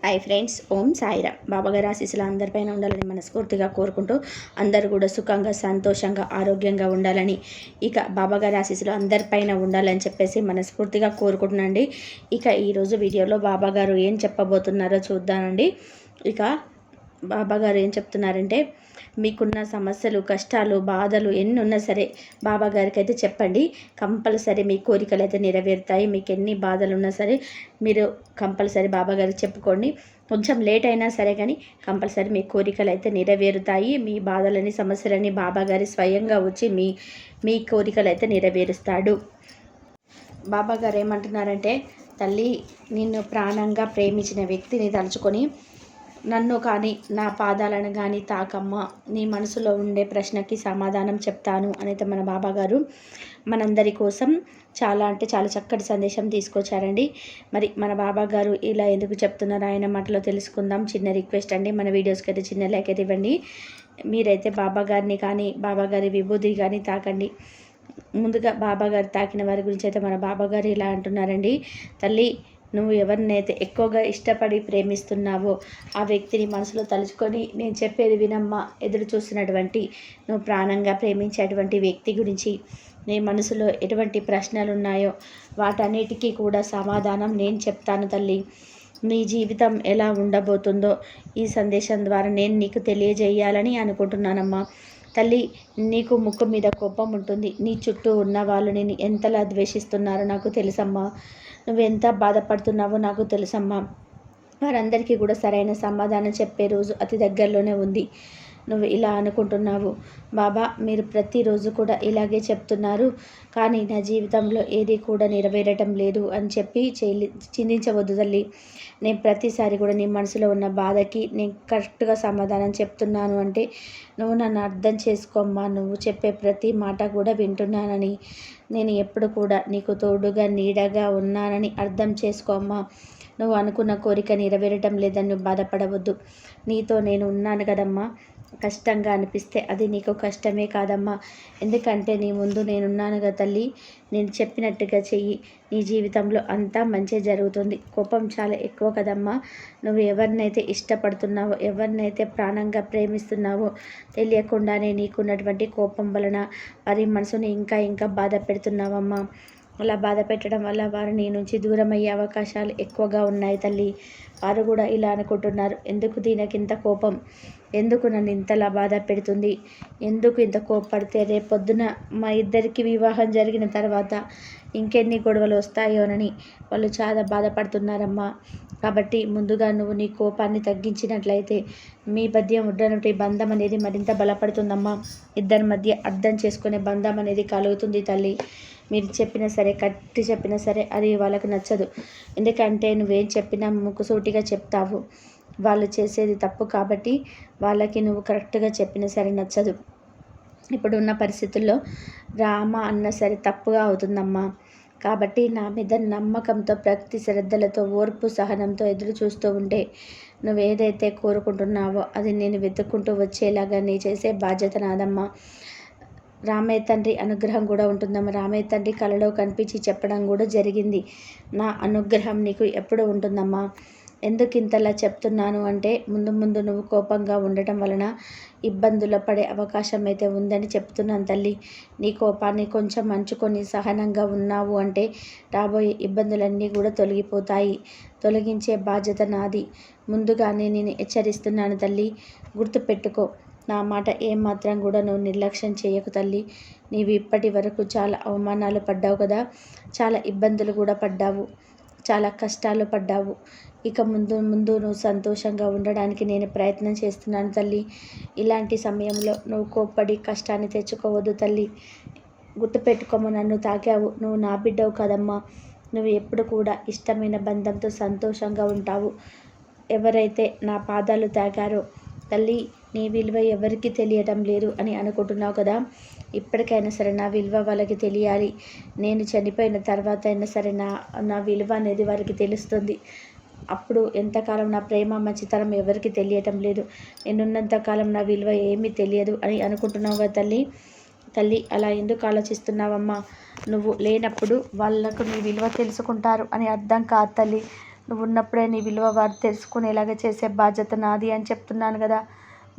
Hi friends, ఓం సాయిరామ్. బాబాగారి ఆశీస్సులు అందరిపైన ఉండాలని మనస్ఫూర్తిగా కోరుకుంటూ అందరూ కూడా సుఖంగా, సంతోషంగా, ఆరోగ్యంగా ఉండాలని, ఇక బాబాగారి ఆశీస్సులు అందరిపైన ఉండాలని చెప్పేసి మనస్ఫూర్తిగా కోరుకుంటున్నాండి. ఇక ఈరోజు వీడియోలో బాబాగారు ఏం చెప్పబోతున్నారో చూద్దామండి. ఇక బాబాగారు ఏం చెప్తున్నారంటే, మీకున్న సమస్యలు, కష్టాలు, బాధలు ఎన్ని ఉన్నా సరే బాబాగారికి అయితే చెప్పండి. కంపల్సరీ మీ కోరికలు అయితే నెరవేరుతాయి. మీకు ఎన్ని బాధలు ఉన్నా సరే మీరు కంపల్సరీ బాబాగారికి చెప్పుకోండి. కొంచెం లేట్ అయినా సరే కానీ కంపల్సరీ మీ కోరికలు అయితే నెరవేరుతాయి. మీ బాధలని, సమస్యలని బాబాగారి స్వయంగా వచ్చి మీ కోరికలు అయితే నెరవేరుస్తాడు. బాబాగారు ఏమంటున్నారంటే, తల్లి, నిన్ను ప్రాణంగా ప్రేమించిన వ్యక్తిని తలుచుకొని నన్ను కానీ నా పాదాలను కానీ తాకమ్మ, నీ మనసులో ఉండే ప్రశ్నకి సమాధానం చెప్తాను అనేది మన బాబాగారు మనందరి కోసం చాలా అంటే చాలా చక్కటి సందేశం తీసుకొచ్చారండి. మరి మన బాబాగారు ఇలా ఎందుకు చెప్తున్నారు ఆయన మాటలో తెలుసుకుందాం. చిన్న రిక్వెస్ట్ అండి, మన వీడియోస్కి అయితే చిన్న లైక్ అయితే ఇవ్వండి. మీరైతే బాబాగారిని కానీ బాబాగారి విభూతి కానీ తాకండి. ముందుగా బాబాగారు తాకిన వారి గురించి అయితే మన బాబాగారు ఇలా అంటున్నారండి. తల్లి, నువ్వు ఎవరినైతే ఎక్కువగా ఇష్టపడి ప్రేమిస్తున్నావో ఆ వ్యక్తిని మనసులో తలుచుకొని నేను చెప్పేది వినమ్మా. ఎదురు చూస్తున్నటువంటి, నువ్వు ప్రాణంగా ప్రేమించేటువంటి వ్యక్తి గురించి నీ మనసులో ఎటువంటి ప్రశ్నలు ఉన్నాయో వాటన్నిటికీ కూడా సమాధానం నేను చెప్తాను తల్లి. నీ జీవితం ఎలా ఉండబోతుందో ఈ సందేశం ద్వారా నేను నీకు తెలియజేయాలని అనుకుంటున్నానమ్మా. తల్లి, నీకు ముక్కు మీద కోపం ఉంటుంది. నీ చుట్టూ ఉన్న వాళ్ళు నేను ఎంతలా ద్వేషిస్తున్నారో నాకు తెలుసమ్మా. నువ్వెంత బాధపడుతున్నావో నాకు తెలుసమ్మా. వారందరికీ కూడా సరైన సమాధానం చెప్పే రోజు అతి దగ్గరలోనే ఉంది. నువ్వు ఇలా అనుకుంటున్నావు, బాబా మీరు ప్రతిరోజు కూడా ఇలాగే చెప్తున్నారు, కానీ నా జీవితంలో ఏది కూడా నెరవేరటం లేదు అని చెప్పి చింతించవద్దు తల్లి. నేను ప్రతిసారి కూడా నీ మనసులో ఉన్న బాధకి నేను కరెక్ట్గా సమాధానం చెప్తున్నాను అంటే నువ్వు నన్ను అర్థం చేసుకోమ్మా. నువ్వు చెప్పే ప్రతి మాట కూడా వింటున్నానని, నేను ఎప్పుడు కూడా నీకు తోడుగా నీడగా ఉన్నానని అర్థం చేసుకోమ్మా. నువ్వు అనుకున్న కోరిక నెరవేరటం లేదని నువ్వు బాధపడవద్దు. నీతో నేను ఉన్నాను కదమ్మా. కష్టంగా అనిపిస్తే అది నీకు కష్టమే కాదమ్మా. ఎందుకంటే నీ ముందు నేనున్నాను కదా తల్లి. నేను చెప్పినట్టుగా చెయ్యి, నీ జీవితంలో అంతా మంచి జరుగుతుంది. కోపం చాలా ఎక్కువ కదమ్మా. నువ్వు ఎవరినైతే ఇష్టపడుతున్నావో, ఎవరినైతే ప్రాణంగా ప్రేమిస్తున్నావో తెలియకుండానే నీకున్నటువంటి కోపం వలన వారి మనసుని ఇంకా ఇంకా బాధ పెడుతున్నావమ్మా. అలా బాధ పెట్టడం వల్ల వారు నీ నుంచి దూరం అయ్యే అవకాశాలు ఎక్కువగా ఉన్నాయి తల్లి. వారు కూడా ఇలా అనుకుంటున్నారు, ఎందుకు దీనికింత కోపం, ఎందుకు నన్ను ఇంతలా బాధ పెడుతుంది, ఎందుకు ఇంత కోపడితే రేపొద్దున మా ఇద్దరికి వివాహం జరిగిన తర్వాత ఇంకెన్ని గొడవలు వస్తాయోనని వాళ్ళు చాలా బాధపడుతున్నారమ్మా. కాబట్టి ముందుగా నువ్వు నీ కోపాన్ని తగ్గించినట్లయితే మీ మధ్య ఉన్నటువంటి బంధం అనేది మరింత బలపడుతుందమ్మా. ఇద్దరి మధ్య అర్థం చేసుకునే బంధం అనేది కలుగుతుంది తల్లి. మీరు చెప్పినా సరే, కట్టి చెప్పినా సరే అది వాళ్ళకి నచ్చదు. ఎందుకంటే నువ్వేం చెప్పినా ముక్కుసూటిగా చెప్తావు. వాళ్ళు చేసేది తప్పు కాబట్టి వాళ్ళకి నువ్వు కరెక్ట్గా చెప్పినా సరే నచ్చదు. ఇప్పుడున్న పరిస్థితుల్లో రామ అన్న సరే తప్పుగా అవుతుందమ్మా. కాబట్టి నా మీద నమ్మకంతో, భక్తి శ్రద్ధలతో, ఓర్పు సహనంతో ఎదురు చూస్తూ ఉంటే నువ్వేదైతే కోరుకుంటున్నావో అది నేను వెతుక్కుంటూ వచ్చేలాగా నీ చేసే బాధ్యత నాదమ్మా. రామయ్య తండ్రి అనుగ్రహం కూడా ఉంటుందమ్మా. రామయ్య తండ్రి కలలో కనిపించి చెప్పడం కూడా జరిగింది, నా అనుగ్రహం నీకు ఎప్పుడు ఉంటుందమ్మా. ఎందుకు ఇంతలా చెప్తున్నాను అంటే ముందు ముందు నువ్వు కోపంగా ఉండటం వలన ఇబ్బందులు పడే అవకాశం అయితే ఉందని చెప్తున్నాను తల్లి. నీ కోపాన్ని కొంచెం మంచుకొని సహనంగా ఉన్నావు అంటే రాబోయే ఇబ్బందులన్నీ కూడా తొలగిపోతాయి. తొలగించే బాధ్యత నాది. ముందుగానే నేను హెచ్చరిస్తున్నాను తల్లి. గుర్తుపెట్టుకో, నా మాట ఏమాత్రం కూడా నువ్వు నిర్లక్ష్యం చేయకు తల్లి. నీవు ఇప్పటి వరకు చాలా అవమానాలు పడ్డావు కదా, చాలా ఇబ్బందులు కూడా పడ్డావు, చాలా కష్టాలు పడ్డావు. ఇక ముందు ముందు నువ్వు సంతోషంగా ఉండడానికి నేను ప్రయత్నం చేస్తున్నాను తల్లి. ఇలాంటి సమయంలో నువ్వు కోప్పడి కష్టాన్ని తెచ్చుకోవద్దు తల్లి. గుర్తుపెట్టుకోమ, నన్ను తాకావు, నువ్వు నా బిడ్డవు కదమ్మా. నువ్వు ఎప్పుడు కూడా ఇష్టమైన బంధంతో సంతోషంగా ఉంటావు. ఎవరైతే నా పాదాలు తాకారో తల్లి, నీ విలువ ఎవరికి తెలియటం లేదు అని అనుకుంటున్నావు కదా. ఇప్పటికైనా సరే నా విలువ వాళ్ళకి తెలియాలి. నేను చనిపోయిన తర్వాత అయినా సరే నా విలువ అనేది వారికి తెలుస్తుంది. అప్పుడు ఎంతకాలం నా ప్రేమ మంచితనం ఎవరికి తెలియటం లేదు, నేనున్నంతకాలం నా విలువ ఏమీ తెలియదు అని అనుకుంటున్నావు కదా తల్లి. తల్లి, అలా ఎందుకు ఆలోచిస్తున్నావమ్మా? నువ్వు లేనప్పుడు వాళ్ళకు నీ విలువ తెలుసుకుంటారు అని అర్థం కాదు తల్లి. నువ్వు ఉన్నప్పుడే నీ విలువ వారు తెలుసుకునేలాగా చేసే బాధ్యత నాది అని చెప్తున్నాను కదా.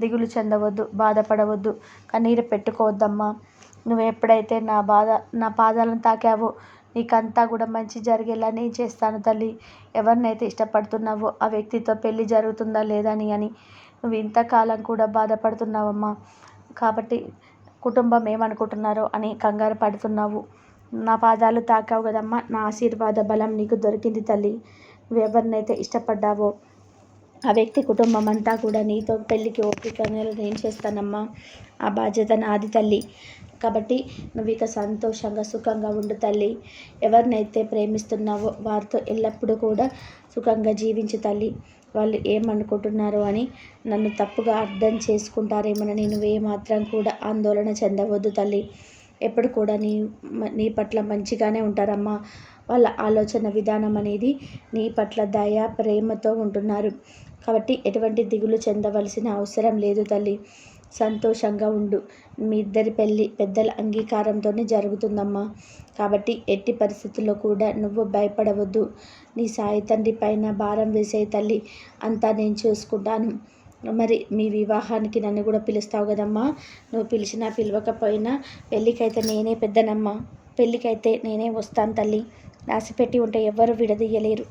దిగులు చెందవద్దు, బాధపడవద్దు, కన్నీరు పెట్టుకోవద్దమ్మా. నువ్వు ఎప్పుడైతే నా పాదాలను తాకావో నీకంతా కూడా మంచి జరిగేలా నేను చేస్తాను తల్లి. ఎవరినైతే ఇష్టపడుతున్నావో ఆ వ్యక్తితో పెళ్ళి జరుగుతుందా లేదా అని నువ్వు ఇంతకాలం కూడా బాధపడుతున్నావమ్మా. కాబట్టి కుటుంబం ఏమనుకుంటున్నారో అని కంగారు పడుతున్నావు. నా పాదాలు తాకావు కదమ్మా, నా ఆశీర్వాద బలం నీకు దొరికింది తల్లి. నువ్వు ఎవరినైతే ఇష్టపడ్డావో ఆ వ్యక్తి కుటుంబం అంతా కూడా నీతో పెళ్ళికి ఓపిక నేను చేస్తానమ్మా. ఆ బాధ్యత నాది తల్లి. కాబట్టి నువ్వు ఇక సంతోషంగా సుఖంగా ఉండు తల్లి. ఎవరినైతే ప్రేమిస్తున్నావో వారితో ఎల్లప్పుడూ కూడా సుఖంగా జీవించు తల్లి. వాళ్ళు ఏమనుకుంటున్నారో అని నన్ను తప్పుగా అర్థం చేసుకుంటారేమోనని నువ్వేమాత్రం కూడా ఆందోళన చెందవద్దు తల్లి. ఎప్పుడు కూడా నీ పట్ల మంచిగానే ఉంటారమ్మా. వాళ్ళ ఆలోచన విధానం అనేది నీ పట్ల దయ ప్రేమతో ఉంటున్నారు. కాబట్టి ఎటువంటి దిగులు చెందవలసిన అవసరం లేదు తల్లి. సంతోషంగా ఉండు. మీ ఇద్దరి పెళ్ళి పెద్దల అంగీకారంతోనే జరుగుతుందమ్మా. కాబట్టి ఎట్టి పరిస్థితుల్లో కూడా నువ్వు భయపడవద్దు. నీ సాయి తండ్రి పైన భారం వేసే తల్లి, అంతా నేను చూసుకుంటాను. మరి మీ వివాహానికి నన్ను కూడా పిలుస్తావు కదమ్మా. నువ్వు పిలిచినా పిలవకపోయినా పెళ్ళికైతే నేనే పెద్దనమ్మా. పెళ్ళికైతే నేనే వస్తాను తల్లి. రాసిపెట్టి ఉంటే ఎవ్వరు విడదీయలేరు.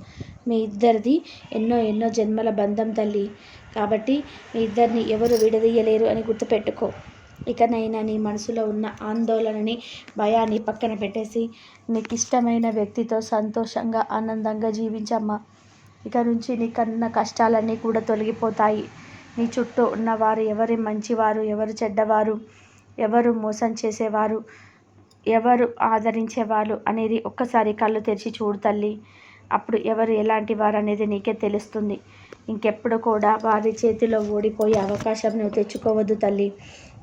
మీ ఇద్దరిది ఎన్నో ఎన్నో జన్మల బంధం తల్లి. కాబట్టి మీ ఇద్దరిని ఎవరు విడదీయలేరు అని గుర్తుపెట్టుకో. ఇకనైనా నీ మనసులో ఉన్న ఆందోళనని భయాన్ని పక్కన పెట్టేసి నీకు ఇష్టమైన వ్యక్తితో సంతోషంగా ఆనందంగా జీవించమ్మా. ఇక నుంచి నీకన్నా కష్టాలన్నీ కూడా తొలగిపోతాయి. నీ చుట్టూ ఉన్నవారు ఎవరు మంచివారు, ఎవరు చెడ్డవారు, ఎవరు మోసం చేసేవారు, ఎవరు ఆదరించేవాళ్ళు అనేది ఒక్కసారి కళ్ళు తెరిచి చూడు తల్లి. అప్పుడు ఎవరు ఎలాంటి వారు అనేది నీకే తెలుస్తుంది. ఇంకెప్పుడు కూడా వారి చేతిలో ఓడిపోయే అవకాశం నువ్వు తెచ్చుకోవద్దు తల్లి.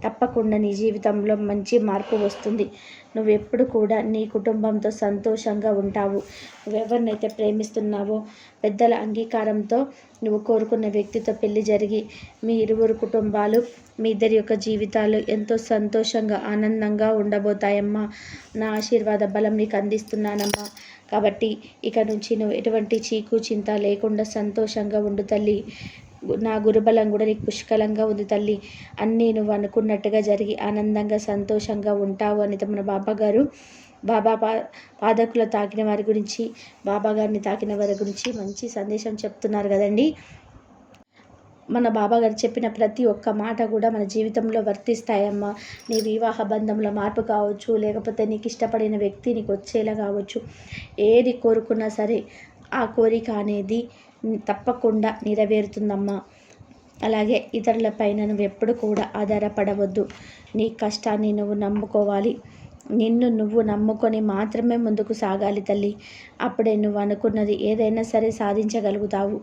తప్పకుండా నీ జీవితంలో మంచి మార్పు వస్తుంది. నువ్వెప్పుడు కూడా నీ కుటుంబంతో సంతోషంగా ఉంటావు. నువ్వెవరినైతే ప్రేమిస్తున్నావో పెద్దల అంగీకారంతో నువ్వు కోరుకున్న వ్యక్తితో పెళ్లి జరిగి మీ ఇరువురు కుటుంబాలు, మీ ఇద్దరి యొక్క జీవితాలు ఎంతో సంతోషంగా ఆనందంగా ఉండబోతాయమ్మా. నా ఆశీర్వాద బలం నీకు అందిస్తున్నానమ్మా. కాబట్టి ఇక నుంచి నువ్వు ఎటువంటి చీకు చింత లేకుండా సంతోషంగా ఉండు తల్లి. నా గురుబలం కూడా నీకు పుష్కలంగా ఉంది తల్లి. అన్నీ నువ్వు అనుకున్నట్టుగా జరిగి ఆనందంగా సంతోషంగా ఉంటావు అని మన బాబాగారు పాదకులు తాకిన వారి గురించి, బాబాగారిని తాకిన వారి గురించి మంచి సందేశం చెప్తున్నారు కదండి. మన బాబాగారు చెప్పిన ప్రతి ఒక్క మాట కూడా మన జీవితంలో వర్తిస్తాయమ్మా. నీ వివాహ బంధంలో మార్పు కావచ్చు, లేకపోతే నీకు ఇష్టపడిన వ్యక్తి నీకు వచ్చేలా కావచ్చు, ఏది కోరుకున్నా సరే ఆ కోరిక అనేది తప్పకుండా నెరవేరుతుందమ్మా. అలాగే ఇతరుల పైన నువ్వు ఎప్పుడు కూడా ఆధారపడవద్దు. నీ కష్టాన్ని నువ్వు నమ్ముకోవాలి. నిన్ను నువ్వు నమ్ముకొని మాత్రమే ముందుకు సాగాలి తల్లి. అప్పుడే నువ్వు అనుకున్నది ఏదైనా సరే సాధించగలుగుతావు.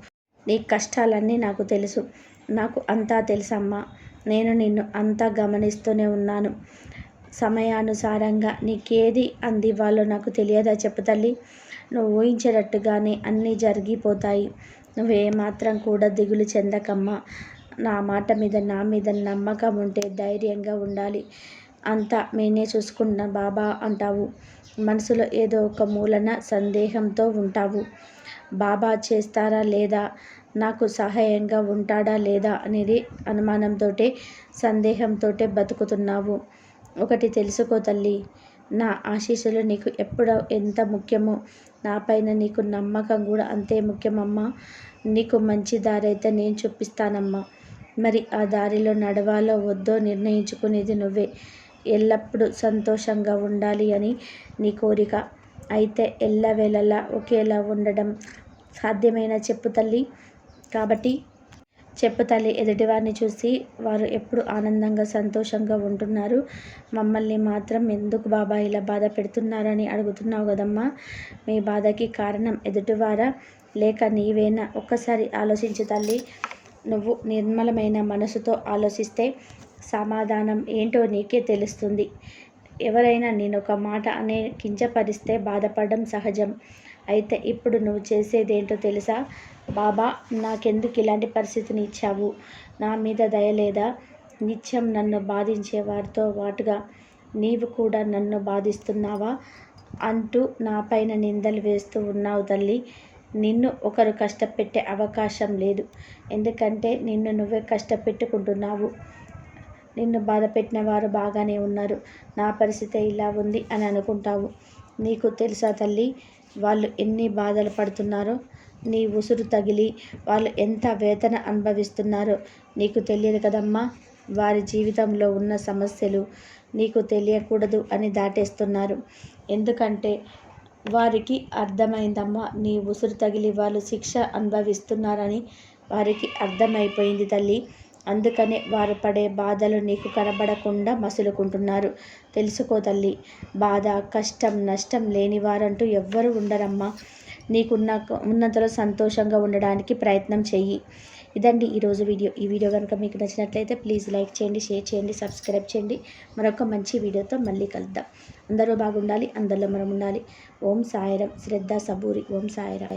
నీ కష్టాలన్నీ నాకు తెలుసు. నాకు అంతా తెలుసమ్మా. నేను నిన్ను అంతా గమనిస్తూనే ఉన్నాను. సమయానుసారంగా నీకేది అందివ్వాలో నాకు తెలియదా చెప్పు తల్లి. నువ్వు ఊహించేటట్టుగానే అన్నీ జరిగిపోతాయి. నువ్వేమాత్రం కూడా దిగులు చెందకమ్మా. నా మాట మీద నా మీద నమ్మకం ఉంటే ధైర్యంగా ఉండాలి. అంతా నేనే చూసుకున్న బాబా అంటావు. మనసులో ఏదో ఒక మూలన సందేహంతో ఉంటావు. బాబా చేస్తారా లేదా, నాకు సహాయంగా ఉంటాడా లేదా అనేది అనుమానంతోటే సందేహంతోటే బతుకుతున్నావు. ఒకటి తెలుసుకో తల్లి, నా ఆశీస్సులు నీకు ఎప్పుడు ఎంత ముఖ్యమో నా పైన నీకు నమ్మకం కూడా అంతే ముఖ్యమమ్మా. నీకు మంచి దారి అయితే నేను చూపిస్తానమ్మా. మరి ఆ దారిలో నడవాలో వద్దో నిర్ణయించుకునేది నువ్వే. ఎల్లప్పుడూ సంతోషంగా ఉండాలి అని నీ కోరిక అయితే ఎల్లవేళలా ఒకేలా ఉండడం సాధ్యమేనా చెప్పు తల్లి. కాబట్టి చెప్పు తల్లి, ఎదుటివారిని చూసి వారు ఎప్పుడు ఆనందంగా సంతోషంగా ఉంటున్నారు, మమ్మల్ని మాత్రం ఎందుకు బాబా ఇలా బాధ పెడుతున్నారని అడుగుతున్నావు కదమ్మా. మీ బాధకి కారణం ఎదుటివారా లేక నీవేనా? ఒక్కసారి ఆలోచించు తల్లి. నువ్వు నిర్మలమైన మనసుతో ఆలోచిస్తే సమాధానం ఏంటో నీకే తెలుస్తుంది. ఎవరైనా నేను ఒక మాట కించపరిస్తే బాధపడడం సహజం. అయితే ఇప్పుడు నువ్వు చేసేదేంటో తెలుసా? బాబా, నాకెందుకు ఇలాంటి పరిస్థితిని ఇచ్చావు? నా మీద దయ లేదా? నిత్యం నన్ను బాధించే వారితో పాటుగా నీవు కూడా నన్ను బాధిస్తున్నావా అంటూ నా పైన నిందలు వేస్తూ ఉన్నావు తల్లి. నిన్ను ఒకరు కష్టపెట్టే అవకాశం లేదు. ఎందుకంటే నిన్ను నువ్వే కష్టపెట్టుకుంటున్నావు. నిన్ను బాధ పెట్టిన వారు బాగానే ఉన్నారు, నా పరిస్థితి ఇలా ఉంది అని అనుకుంటావు. నీకు తెలుసా తల్లి, వాళ్ళు ఎన్ని బాధలు పడుతున్నారో, నీ ఉసురు తగిలి వాళ్ళు ఎంత వేదన అనుభవిస్తున్నారో నీకు తెలియదు కదమ్మా. వారి జీవితంలో ఉన్న సమస్యలు నీకు తెలియకూడదు అని దాటేస్తున్నారు. ఎందుకంటే వారికి అర్థమైందమ్మా, నీ ఉసురు తగిలి వాళ్ళు శిక్ష అనుభవిస్తున్నారని వారికి అర్థమైపోయింది తల్లి. అందుకనే వారు పడే బాధలు నీకు కనబడకుండా మసులుకుంటున్నారు. తెలుసుకో తల్లి, బాధ, కష్టం, నష్టం లేని వారంటూ ఎవ్వరూ ఉండరమ్మా. ఉన్నంతలో సంతోషంగా ఉండడానికి ప్రయత్నం చెయ్యి. ఇదండి ఈరోజు వీడియో. ఈ వీడియో కనుక మీకు నచ్చినట్లయితే ప్లీజ్ లైక్ చేయండి, షేర్ చేయండి, సబ్స్క్రైబ్ చేయండి. మరొక మంచి వీడియోతో మళ్ళీ కలుద్దాం. అందరూ బాగుండాలి, అందరిలో మనం ఉండాలి. ఓం సాయిరాం. శ్రద్ధ సబూరి. ఓం సాయిరాం.